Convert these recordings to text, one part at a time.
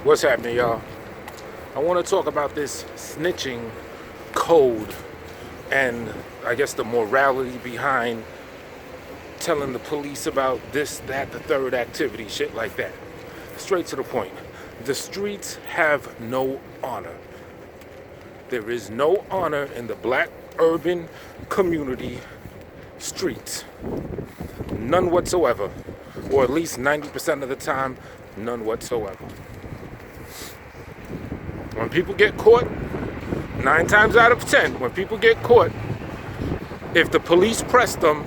What's happening, y'all? I want to talk about this snitching code and I guess the morality behind telling the police about this, that, the third activity, shit like that. Straight to the point. The streets have no honor. There is no honor in the black urban community streets. None whatsoever. Or at least 90% of the time, none whatsoever. When people get caught, 9 times out of 10, when people get caught, if the police press them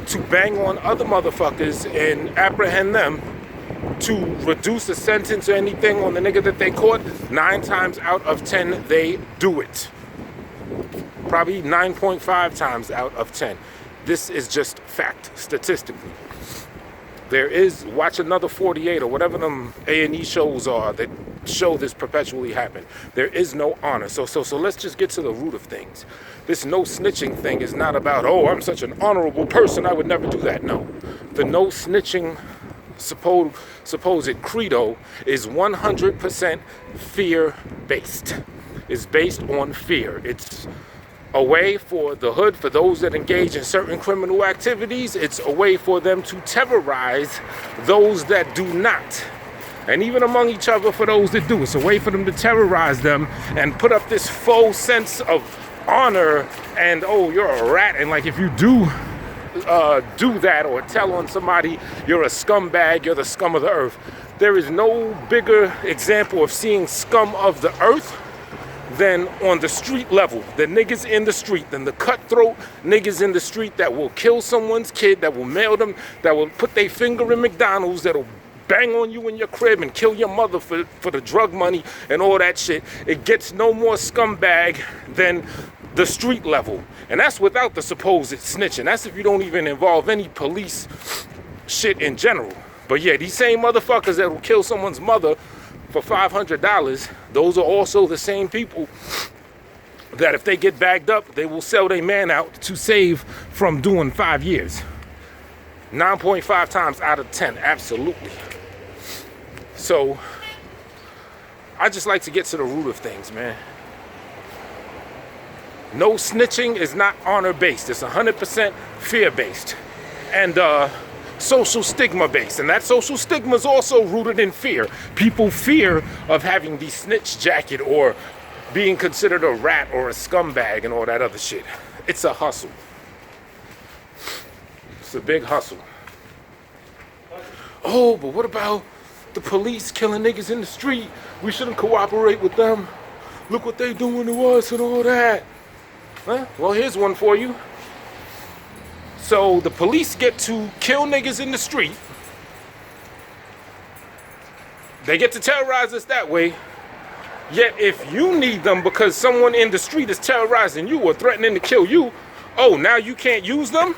to bang on other motherfuckers and apprehend them to reduce the sentence or anything on the nigga that they caught, 9 times out of 10, they do it. Probably 9.5 times out of 10. This is just fact, statistically. There is, watch another 48 or whatever them A&E shows are that show this perpetually happen. There is no honor. So let's just get to the root of things. This no snitching thing is not about, oh, I'm such an honorable person, I would never do that. No. The no snitching supposed credo is 100% fear-based. It's based on fear. It's a way for the hood, for those that engage in certain criminal activities, it's a way for them to terrorize those that do not. And even among each other for those that do. It's a way for them to terrorize them and put up this faux sense of honor and, oh, you're a rat. And like if you do that or tell on somebody you're a scumbag, you're the scum of the earth. There is no bigger example of seeing scum of the earth than on the street level, the niggas in the street, than the cutthroat niggas in the street that will kill someone's kid, that will mail them, that will put their finger in McDonald's, that'll bang on you in your crib and kill your mother for the drug money and all that shit. It gets no more scumbag than the street level. And that's without the supposed snitching. That's if you don't even involve any police shit in general. But yeah, these same motherfuckers that will kill someone's mother for $500, those are also the same people that if they get bagged up, they will sell their man out to save from doing 5 years. 9.5 times out of 10, absolutely. So, I just like to get to the root of things, man. No snitching is not honor-based. It's 100% fear-based. And, social stigma based, and that social stigma is also rooted in fear. People fear of having the snitch jacket or being considered a rat or a scumbag and all that other shit. It's a hustle. It's a big hustle. Oh, but what about the police killing niggas in the street? We shouldn't cooperate with them. Look what they doing to us and all that. Huh? Well, here's one for you. So the police get to kill niggas in the street. They get to terrorize us that way. Yet if you need them because someone in the street is terrorizing you or threatening to kill you, oh, now you can't use them?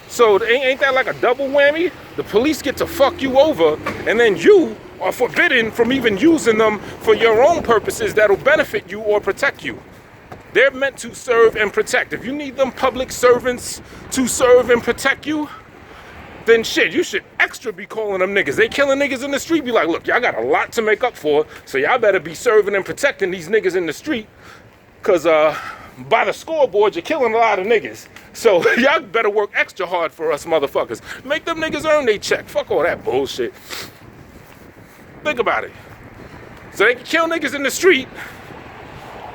So ain't that like a double whammy? The police get to fuck you over, and then you are forbidden from even using them for your own purposes that'll benefit you or protect you. They're meant to serve and protect. If you need them public servants to serve and protect you, then shit, you should extra be calling them niggas. They killing niggas in the street, be like, look, y'all got a lot to make up for, so y'all better be serving and protecting these niggas in the street, because by the scoreboard, you're killing a lot of niggas. So y'all better work extra hard for us motherfuckers. Make them niggas earn their check. Fuck all that bullshit. Think about it. So they can kill niggas in the street,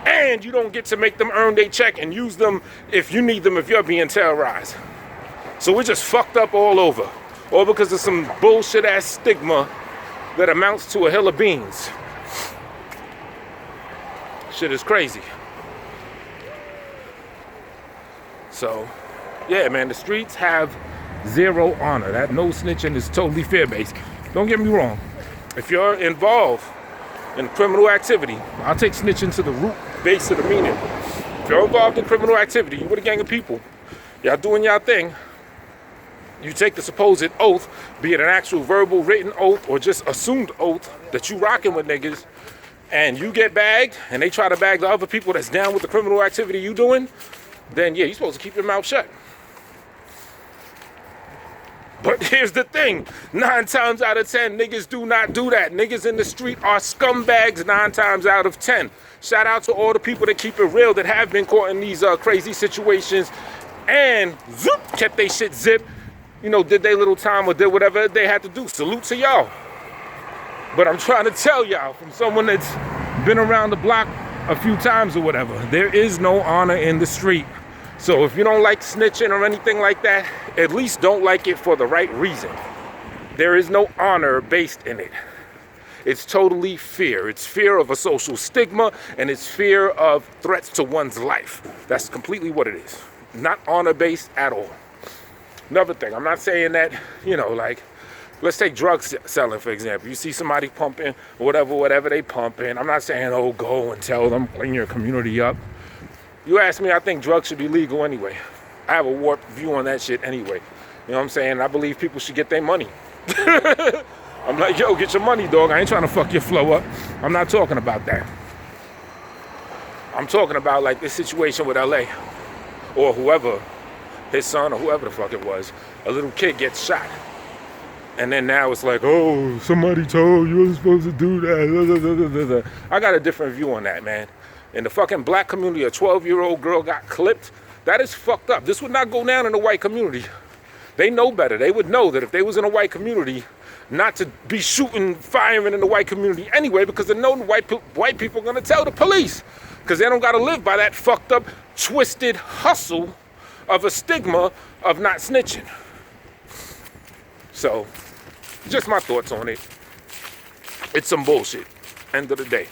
and you don't get to make them earn their check and use them if you need them if you're being terrorized. So we're just fucked up all over. All because of some bullshit ass stigma that amounts to a hill of beans. Shit is crazy. So, yeah, man, the streets have zero honor. That no snitching is totally fear-based. Don't get me wrong. If you're involved in criminal activity, I'll take snitching to the root base of the meaning. If you're involved in criminal activity, you with a gang of people, y'all doing y'all thing, you take the supposed oath, be it an actual verbal written oath or just assumed oath that you rocking with niggas, and you get bagged and they try to bag the other people that's down with the criminal activity you doing, then yeah, you're supposed to keep your mouth shut. But here's the thing, 9 times out of 10, niggas do not do that. Niggas in the street are scumbags 9 times out of 10. Shout out to all the people that keep it real, that have been caught in these crazy situations and zoop, kept they shit zip, you know, did their little time or did whatever they had to do. Salute to y'all. But I'm trying to tell y'all, from someone that's been around the block a few times or whatever, there is no honor in the street. So if you don't like snitching or anything like that, at least don't like it for the right reason. There is no honor based in it. It's totally fear. It's fear of a social stigma, and it's fear of threats to one's life. That's completely what it is. Not honor based at all. Another thing, I'm not saying that, you know, like, let's take drug selling, for example. You see somebody pumping, whatever they pumping. I'm not saying, oh, go and tell them, clean your community up. You ask me, I think drugs should be legal anyway. I have a warped view on that shit anyway. You know what I'm saying? I believe people should get their money. I'm like, yo, get your money, dog. I ain't trying to fuck your flow up. I'm not talking about that. I'm talking about like this situation with LA, or whoever, his son or whoever the fuck it was, a little kid gets shot. And then now it's like, oh, somebody told you wasn't supposed to do that. I got a different view on that, man. In the fucking black community, a 12-year-old girl got clipped. That is fucked up. This would not go down in the white community. They know better. They would know that if they was in a white community, not to be shooting, firing in the white community anyway, because they know the white people are going to tell the police, because they don't got to live by that fucked up, twisted hustle of a stigma of not snitching. So, just my thoughts on it. It's some bullshit. End of the day.